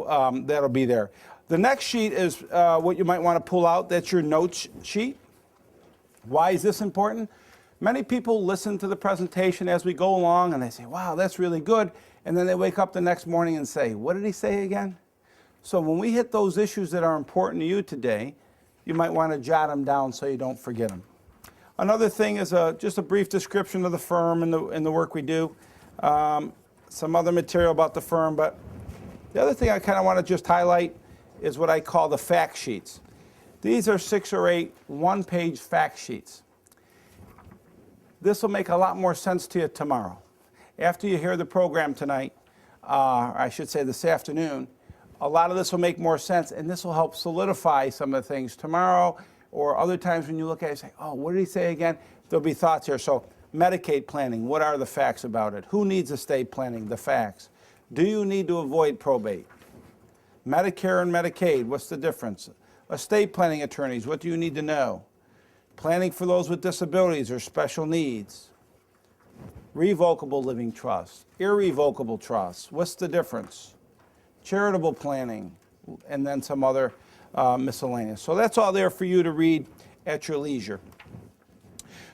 So that'll be there. The next sheet is what you might want to pull out. That's your notes sheet. Why is this important? Many people listen to the presentation as we go along and they say, wow, that's really good. And then they wake up the next morning and say, what did he say again? So when we hit those issues that are important to you today, you might want to jot them down so you don't forget them. Another thing is just a brief description of the firm and the work we do. Some other material about the firm, but the other thing I kind of want to just highlight is what I call the fact sheets. These are 6 or 8 one-page fact sheets. This will make a lot more sense to you tomorrow. After you hear the program tonight, or I should say this afternoon, a lot of this will make more sense, and this will help solidify some of the things tomorrow or other times when you look at it and say, oh, what did he say again? There'll be thoughts here. So Medicaid planning, what are the facts about it? Who needs estate planning? The facts. Do you need to avoid probate? Medicare and Medicaid, what's the difference? Estate planning attorneys, what do you need to know? Planning for those with disabilities or special needs. Revocable living trusts, irrevocable trusts, what's the difference? Charitable planning, and then some other miscellaneous. So that's all there for you to read at your leisure.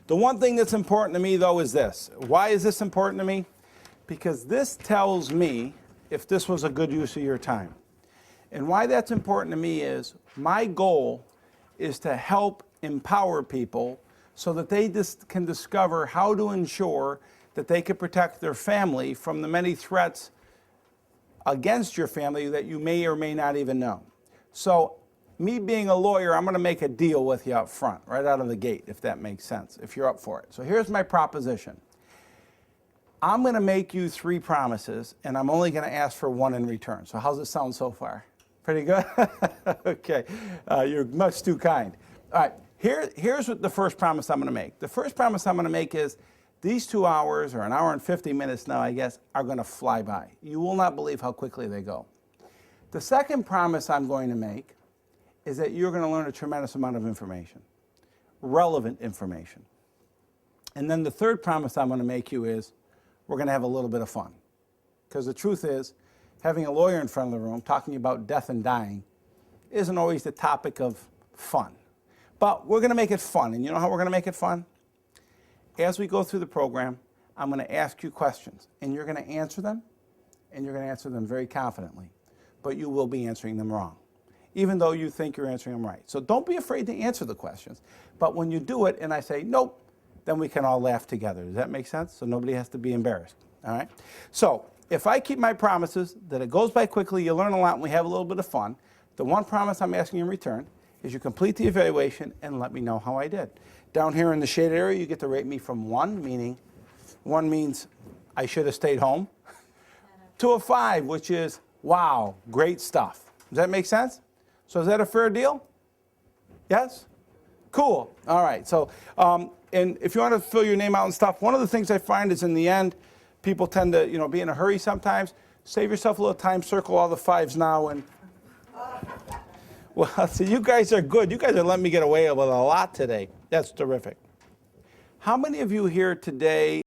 The one thing that's important to me, though, is this. Why is this important to me? Because this tells me if this was a good use of your time. And why that's important to me is my goal is to help empower people so that they can discover how to ensure that they can protect their family from the many threats against your family that you may or may not even know. So me being a lawyer, I'm going to make a deal with you up front, right out of the gate, if that makes sense, if you're up for it. So here's my proposition. I'm going to make you 3 promises, and I'm only going to ask for 1 in return. So how's it sound so far? Pretty good? Okay. You're much too kind. All right. Here's what the first promise I'm going to make. The first promise I'm going to make is these 2 hours, or an hour and 50 minutes now, I guess, are going to fly by. You will not believe how quickly they go. The second promise I'm going to make is that you're going to learn a tremendous amount of information, relevant information. And then the third promise I'm going to make you is we're going to have a little bit of fun. Because the truth is, having a lawyer in front of the room talking about death and dying isn't always the topic of fun. But we're going to make it fun. And you know how we're going to make it fun? As we go through the program, I'm going to ask you questions. And you're going to answer them, and you're going to answer them very confidently. But you will be answering them wrong, even though you think you're answering them right. So don't be afraid to answer the questions. But when you do it and I say, nope, then we can all laugh together. Does that make sense? So nobody has to be embarrassed. All right? So if I keep my promises, that it goes by quickly, you learn a lot, and we have a little bit of fun, the one promise I'm asking in return is you complete the evaluation and let me know how I did. Down here in the shaded area, you get to rate me from 1, meaning 1 means I should have stayed home, to a 5, which is, wow, great stuff. Does that make sense? So is that a fair deal? Yes? Cool. All right. So, and if you want to fill your name out and stuff, one of the things I find is in the end, people tend to, be in a hurry sometimes. Save yourself a little time, circle all the 5s now, and well, so you guys are good. You guys are letting me get away with a lot today. That's terrific. How many of you here today